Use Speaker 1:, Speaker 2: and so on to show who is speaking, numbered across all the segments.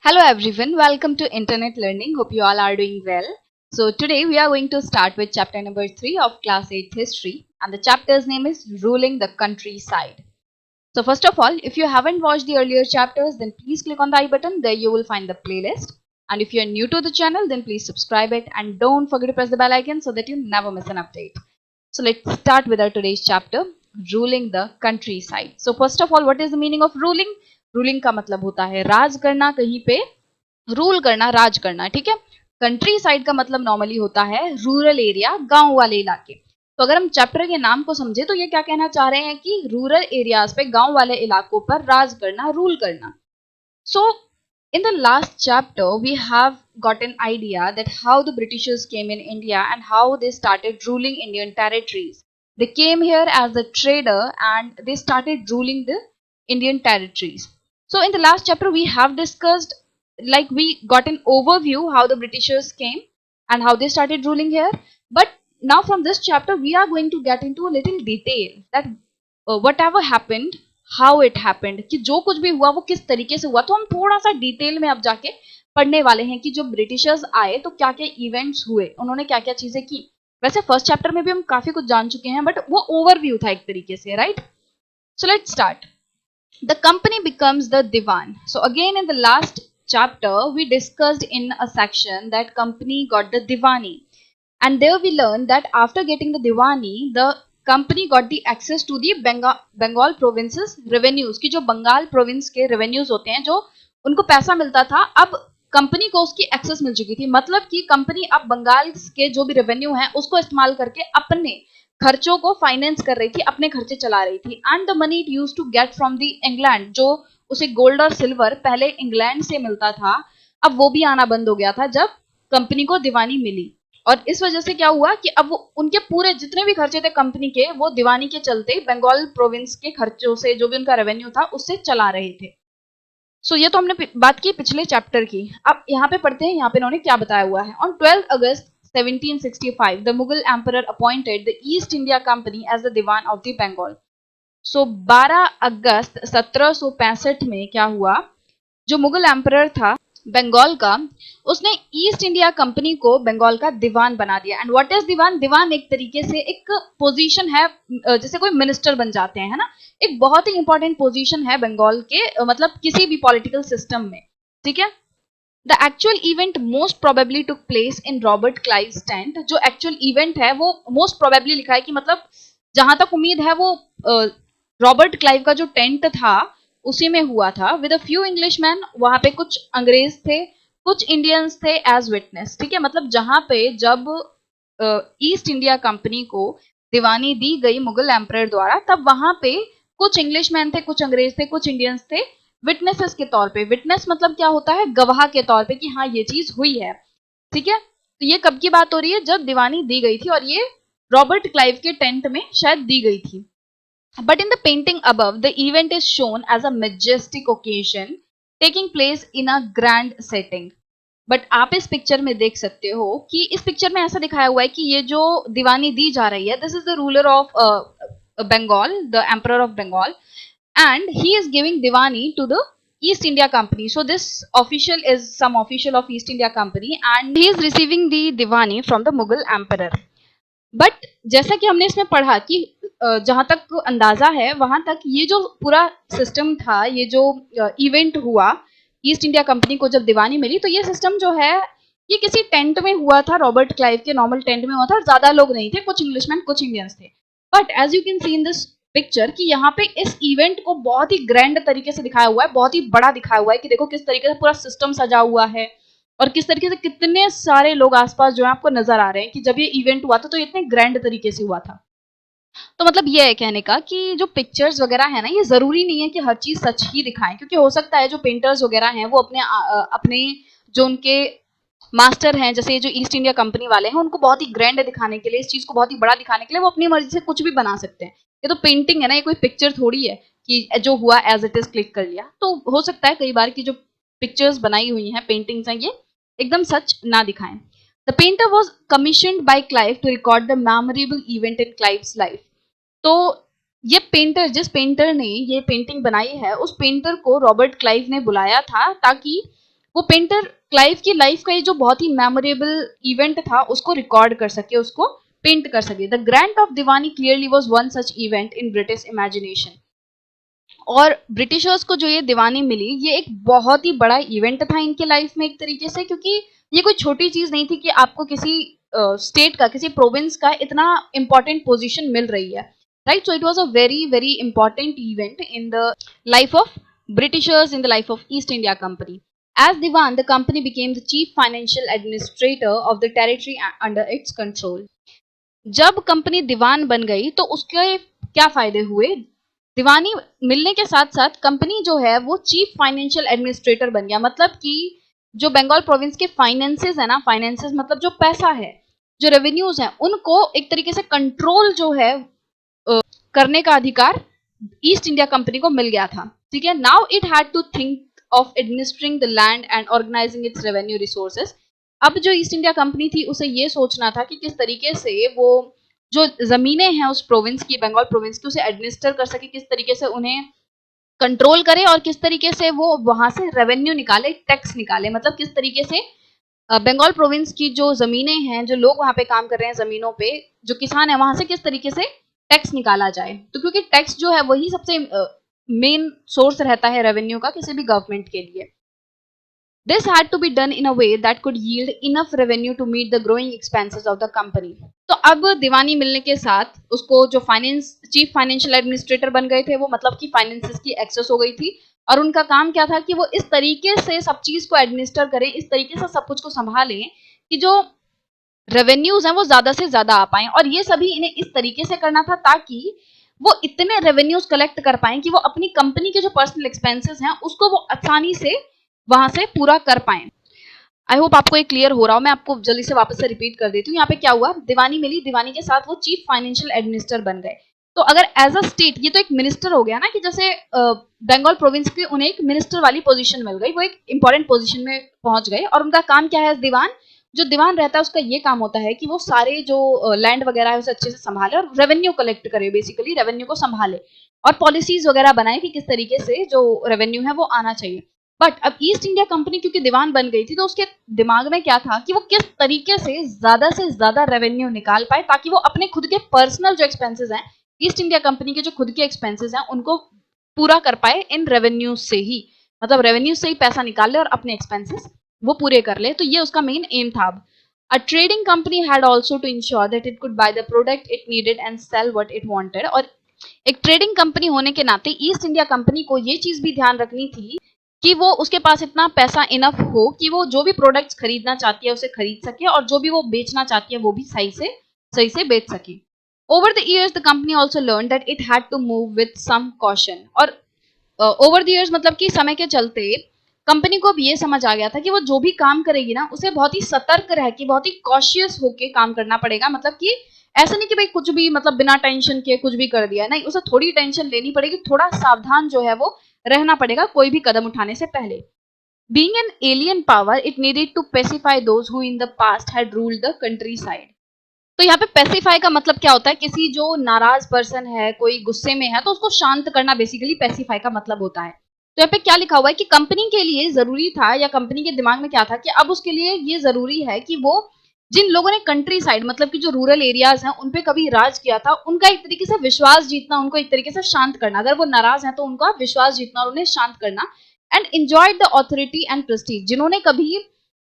Speaker 1: Hello everyone, welcome to Internet Learning. Hope you all are doing well. So today we are going to start with chapter number 3 of class 8 history, and the chapter's name is Ruling the Countryside. So first of all, if you haven't watched the earlier chapters, then please click on the I button. There you will find the playlist. And if you are new to the channel, then please subscribe it and don't forget to press the bell icon so that you never miss an update. So let's start with our today's chapter, Ruling the Countryside. So first of all, what is the meaning of ruling? Ruling का मतलब होता है राज करना, कहीं पे rule करना, राज करना, ठीक है। कंट्री साइड का मतलब नॉर्मली होता है रूरल एरिया, गांव वाले इलाके। तो अगर हम चैप्टर के नाम को समझे तो ये क्या कहना चाह रहे हैं कि रूरल एरियाज पे, गांव वाले इलाकों पर राज करना, रूल करना। सो in the last chapter we have got an idea that how the Britishers came in India and how they started ruling Indian territories. They came here as a trader and they started ruling the Indian territories. So in the last chapter we have discussed, like we got an overview how the Britishers came and how they started ruling here. But now from this chapter we are going to get into a little detail that whatever happened, how it happened, कि जो कुछ भी हुआ वो किस तरीके से हुआ। तो हम थोड़ा सा डिटेल में अब जाके पढ़ने वाले हैं कि जो ब्रिटिशर्स आए तो क्या क्या इवेंट्स हुए, उन्होंने क्या क्या चीजें की। वैसे फर्स्ट चैप्टर में भी हम काफी कुछ जान चुके हैं, बट वो ओवरव्यू था एक तरीके से, right. So let's start. The company becomes the diwan. So again in the last chapter we discussed in a section that company got the diwani, and there we learned that after getting the diwani, the company got the access to the Bengal provinces revenues, की जो Bengal province के revenues होते हैं, जो उनको पैसा मिलता था, अब कंपनी को उसकी एक्सेस मिल चुकी थी। मतलब कि कंपनी अब बंगाल के जो भी रेवेन्यू है उसको इस्तेमाल करके अपने खर्चों को फाइनेंस कर रही थी, अपने खर्चे चला रही थी। And the money it use to get from the England, जो उसे गोल्ड और सिल्वर पहले इंग्लैंड से मिलता था, अब वो भी आना बंद हो गया था जब कंपनी को दीवानी मिली। और इस वजह से क्या हुआ कि अब वो उनके पूरे जितने भी खर्चे थे कंपनी के, वो दीवानी के चलते बंगाल प्रोविंस के खर्चों से, जो भी उनका रेवेन्यू था, उससे चला रहे थे। सो ये तो हमने बात की पिछले चैप्टर की। अब यहाँ पे पढ़ते हैं, यहाँ पे इन्होंने क्या बताया हुआ है। On 12 August 1765 the Mughal emperor appointed the East India Company as the diwan of the Bengal. So 12 अगस्त 1765 में क्या हुआ, जो मुगल एम्परर था बंगाल का, उसने ईस्ट इंडिया कंपनी को बंगाल का दीवान बना दिया। एंड व्हाट इज दीवान? दीवान एक तरीके से एक पोजीशन है, जैसे कोई मिनिस्टर बन जाते हैं, है ना। एक बहुत ही इंपॉर्टेंट पोजीशन है बंगाल के, मतलब किसी भी पॉलिटिकल सिस्टम में, ठीक है। The actual event most probably took place in Robert Clive's tent. जो एक्चुअल इवेंट है वो मोस्ट प्रोबेबली लिखा है कि मतलब जहां तक उम्मीद है वो रॉबर्ट क्लाइव का जो टेंट था उसी में हुआ था। विद अ फ्यू इंग्लिशमैन, वहां पे कुछ अंग्रेज थे, कुछ इंडियंस थे एज विटनेस, ठीक है। मतलब जहां पे जब ईस्ट इंडिया कंपनी को दीवानी दी गई मुगल एम्परर द्वारा, तब वहां पे कुछ इंग्लिशमैन थे, कुछ अंग्रेज थे, कुछ इंडियंस थे विटनेसेस के तौर पे। विटनेस मतलब क्या होता है? गवाह के तौर पे कि हाँ ये चीज हुई है, ठीक है। तो ये कब की बात हो रही है? जब दीवानी दी गई थी, और ये रॉबर्ट क्लाइव के टेंट में शायद दी गई थी। But in the painting above, the event is shown as a majestic occasion taking place in a grand setting. But आप इस पिक्चर में देख सकते हो कि इस पिक्चर में ऐसा दिखाया हुआ है कि ये जो दीवानी दी जा रही है, this is the ruler of Bengal, the emperor of Bengal, and he is giving diwani to the East India Company. So this official is some official of East India Company and he is receiving the Diwani from the Mughal Emperor. But जैसा कि हमने इसमें पढ़ा कि जहां तक अंदाजा है वहां तक ये जो पूरा सिस्टम था, ये जो इवेंट हुआ ईस्ट इंडिया कंपनी को जब दीवानी मिली, तो ये सिस्टम जो है ये किसी टेंट में हुआ था, रॉबर्ट क्लाइव के नॉर्मल टेंट में हुआ था, और ज्यादा लोग नहीं थे, कुछ इंग्लिशमैन कुछ इंडियंस थे। But as you can see in this picture कि यहाँ पे इस इवेंट को बहुत ही ग्रैंड तरीके से दिखाया हुआ है, बहुत ही बड़ा दिखाया हुआ है कि देखो किस तरीके से पूरा सिस्टम सजा हुआ है, और किस तरीके से कितने सारे लोग आसपास जो है आपको नजर आ रहे हैं कि जब ये इवेंट हुआ था तो इतने ग्रैंड तरीके से हुआ था। तो मतलब ये है कहने का कि जो पिक्चर्स वगैरह है ना, ये जरूरी नहीं है कि हर चीज सच ही दिखाएं, क्योंकि हो सकता है जो पेंटर्स वगैरह हैं वो अपने जो उनके मास्टर हैं, जैसे जो ईस्ट इंडिया कंपनी वाले हैं, उनको बहुत ही ग्रैंड दिखाने के लिए, इस चीज को बहुत ही बड़ा दिखाने के लिए वो अपनी मर्जी से कुछ भी बना सकते हैं। ये तो पेंटिंग है ना, ये कोई पिक्चर थोड़ी है कि जो हुआ एज इट इज क्लिक कर लिया। तो हो सकता है कई बार की जो पिक्चर्स बनाई हुई हैं, पेंटिंग्स हैं, ये एकदम सच ना दिखाएं। The painter was commissioned by Clive to record the memorable event in Clive's life. तो ये पेंटर, जिस पेंटर ने ये पेंटिंग बनाई है, उस पेंटर को रॉबर्ट क्लाइव ने बुलाया था ताकि वो पेंटर क्लाइव की लाइफ का ये जो बहुत ही मेमोरेबल इवेंट था उसको रिकॉर्ड कर सके, उसको पेंट कर सके। The grant of Deewani clearly was one such event in British imagination. और ब्रिटिशर्स को जो ये दीवानी मिली, ये एक बहुत ही बड़ा इवेंट था इनके लाइफ में एक तरीके से, क्योंकि ये कोई छोटी चीज नहीं थी कि आपको किसी स्टेट का, किसी प्रोविंस का इतना इंपॉर्टेंट पोजीशन मिल रही है, right. So it was a very very important event in the life of Britishers, in the life of East India Company. As Diwan, the company became the chief financial administrator of the territory under its control. जब company दीवान बन गई तो उसके क्या फायदे हुए? दीवानी मिलने के साथ साथ कंपनी जो है वो चीफ फाइनेंशियल एडमिनिस्ट्रेटर बन गया। मतलब कि जो बंगाल प्रोविंस के फाइनेंसेस है ना, फाइनेंसेस मतलब जो पैसा है, जो रेवेन्यूज हैं, उनको एक तरीके से कंट्रोल जो है करने का अधिकार ईस्ट इंडिया कंपनी को मिल गया था, ठीक है। Now it had to think of administering the land and organising its revenue resources. अब जो ईस्ट इंडिया कंपनी थी उसे ये सोचना था कि किस तरीके से वो जो जमीनें हैं उस प्रोविंस की, बंगाल प्रोविंस की, उसे एडमिनिस्टर कर सके, किस तरीके से उन्हें कंट्रोल करे और किस तरीके से वो वहां से रेवेन्यू निकाले, टैक्स निकाले। मतलब किस तरीके से बंगाल प्रोविंस की जो जमीनें हैं, जो लोग वहां पे काम कर रहे हैं जमीनों पे, जो किसान है, वहां से किस तरीके से टैक्स निकाला जाए। तो क्योंकि टैक्स जो है वही सबसे मेन सोर्स रहता है रेवेन्यू का किसी भी गवर्नमेंट के लिए। This had to be done in a way that could yield enough revenue to meet the growing expenses of the company. तो अब दीवानी मिलने के साथ उसको जो चीफ फाइनेंशियल एडमिनिस्ट्रेटर बन गए थे वो, मतलब कि फाइनेंसेस की एक्सेस हो गई थी और उनका काम क्या था कि वो इस तरीके से सब चीज को एडमिनिस्टर करें, इस तरीके से सब कुछ को संभालें कि जो रेवेन्यूज हैं वो ज्यादा से ज्यादा आ पाए। और ये सभी इन्हें इस तरीके से करना था ताकि वो इतने रेवेन्यूज कलेक्ट कर पाए कि वो अपनी कंपनी के जो पर्सनल एक्सपेंसेस हैं उसको वो आसानी से वहां से पूरा कर पाए। आई होप आपको ये क्लियर हो रहा हो। मैं आपको जल्दी से वापस से रिपीट कर देती हूँ। यहाँ पे क्या हुआ, दीवानी मिली, दीवानी के साथ वो चीफ फाइनेंशियल एडमिनिस्टर बन गए। तो अगर एज अ स्टेट, ये तो एक मिनिस्टर हो गया ना, कि जैसे बंगाल प्रोविंस के उन्हें एक मिनिस्टर वाली पोजीशन मिल गई, वो एक इंपॉर्टेंट पोजीशन में पहुंच गए। और उनका काम क्या है, दीवान जो दीवान रहता है उसका ये काम होता है कि वो सारे जो लैंड वगैरह है उसे अच्छे से संभाले और रेवेन्यू कलेक्ट करे, बेसिकली रेवेन्यू को संभाले और पॉलिसीज वगैरह बनाए कि किस तरीके से जो रेवेन्यू है वो आना चाहिए। बट अब ईस्ट इंडिया कंपनी क्योंकि दीवान बन गई थी तो उसके दिमाग में क्या था कि वो किस तरीके से ज्यादा रेवेन्यू निकाल पाए ताकि वो अपने खुद के पर्सनल जो एक्सपेंसेस हैं, ईस्ट इंडिया कंपनी के जो खुद के एक्सपेंसेस हैं, उनको पूरा कर पाए इन रेवेन्यू से ही। मतलब रेवेन्यू से ही पैसा निकाल ले और अपने एक्सपेंसेस वो पूरे कर ले। तो ये उसका मेन एम था। A trading company had also to ensure that it could buy the product it needed and sell what it wanted। और एक ट्रेडिंग कंपनी होने के नाते ईस्ट इंडिया कंपनी को ये चीज भी ध्यान रखनी थी कि वो उसके पास इतना पैसा इनफ हो कि वो जो भी प्रोडक्ट्स खरीदना चाहती है उसे खरीद सके और जो भी वो बेचना चाहती है वो भी सही से बेच सके। Over the years the company also learn that it had to move with some caution. और ओवर द ईयर्स मतलब कि समय के चलते कंपनी को भी ये समझ आ गया था कि वो जो भी काम करेगी ना उसे बहुत ही सतर्क रह के, बहुत ही कॉशियस होके काम करना पड़ेगा। मतलब कि ऐसा नहीं कि भाई कुछ भी मतलब बिना टेंशन के कुछ भी कर दिया, नहीं, उसे थोड़ी टेंशन लेनी पड़ेगी, थोड़ा सावधान जो है वो रहना पड़ेगा कोई भी कदम उठाने से पहले। Being an alien power, it needed to pacify those who in the past had ruled the countryside। तो यहाँ पे पेसिफाई का मतलब क्या होता है, किसी जो नाराज पर्सन है, कोई गुस्से में है तो उसको शांत करना, बेसिकली पेसिफाई का मतलब होता है। तो यहाँ पे क्या लिखा हुआ है कि कंपनी के लिए जरूरी था, या कंपनी के दिमाग में क्या था कि अब उसके लिए ये जरूरी है कि वो जिन लोगों ने कंट्री साइड मतलब कि जो रूरल एरियाज हैं उन पे कभी राज किया था, उनका एक तरीके से विश्वास जीतना, उनको एक तरीके से शांत करना। अगर वो नाराज है तो उनका विश्वास जीतना और उन्हें शांत करना। And enjoyed the authority and Prestige. जिन्होंने कभी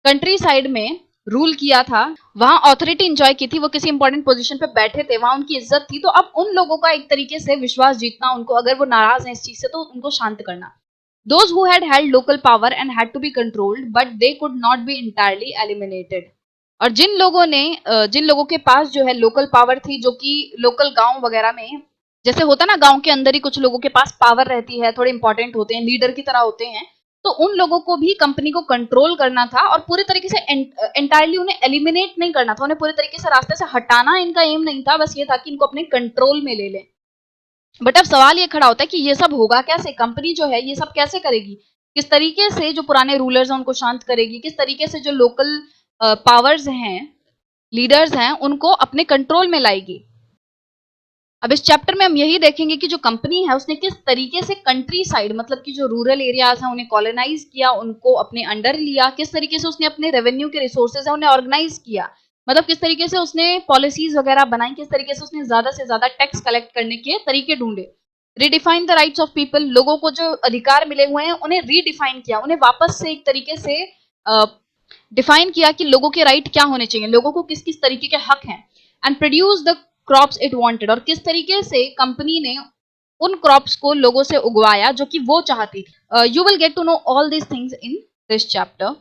Speaker 1: कंट्री साइड में रूल किया था, वहां ऑथोरिटी एंजॉय की थी, वो किसी इंपॉर्टेंट पोजीशन पे बैठे थे, वहां उनकी इज्जत थी, तो अब उन लोगों का एक तरीके से विश्वास जीतना, उनको अगर वो नाराज हैं इस चीज से तो उनको शांत करना। Those who had held local power and had to be controlled, but they could not be entirely eliminated। और जिन लोगों के पास जो है लोकल पावर थी, जो कि लोकल गांव वगैरह में, जैसे होता ना गांव के अंदर ही कुछ लोगों के पास पावर रहती है, थोड़े इंपॉर्टेंट होते हैं, लीडर की तरह होते हैं, तो उन लोगों को भी कंपनी को कंट्रोल करना था और पूरे तरीके से एंटायरली उन्हें एलिमिनेट नहीं करना था, उन्हें पूरे तरीके से रास्ते से हटाना इनका एम नहीं था, बस ये था कि इनको अपने कंट्रोल में ले लें। बट अब सवाल ये खड़ा होता है कि ये सब होगा कैसे, कंपनी जो है ये सब कैसे करेगी, किस तरीके से जो पुराने रूलर्स हैं उनको शांत करेगी, किस तरीके से जो लोकल पावर्स हैं, लीडर्स हैं, उनको अपने कंट्रोल में लाएगी। अब इस चैप्टर में हम यही देखेंगे कि जो कंपनी है उसने किस तरीके से कंट्री साइड मतलब कि जो रूरल एरियाज हैं उन्हें कॉलोनाइज किया, उनको अपने अंडर लिया, किस तरीके से उसने अपने रेवेन्यू के रिसोर्सेज है उन्हें ऑर्गेनाइज किया, मतलब किस तरीके से उसने पॉलिसीज वगैरह बनाई, किस तरीके से उसने ज्यादा से ज्यादा टैक्स कलेक्ट करने के तरीके ढूंढे। Redefine the rights of people, लोगों को जो अधिकार मिले हुए हैं उन्हें रीडिफाइन किया, उन्हें वापस से एक तरीके से डिफाइन किया कि लोगों के राइट क्या होने चाहिए, लोगों को किस किस तरीके के हक हैं। And produce the crops it wanted, और किस तरीके से कंपनी ने उन क्रॉप्स को लोगों से उगवाया जो कि वो चाहती थी। You will get to know all these things in this chapter.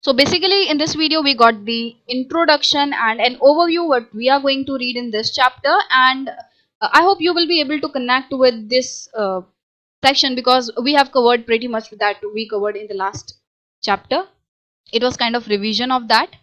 Speaker 1: So basically in this video we got the introduction and an overview what we are going to read in this chapter, and I hope you will be able to connect with this section because we have covered pretty much that we covered in the last chapter. It was kind of revision of that.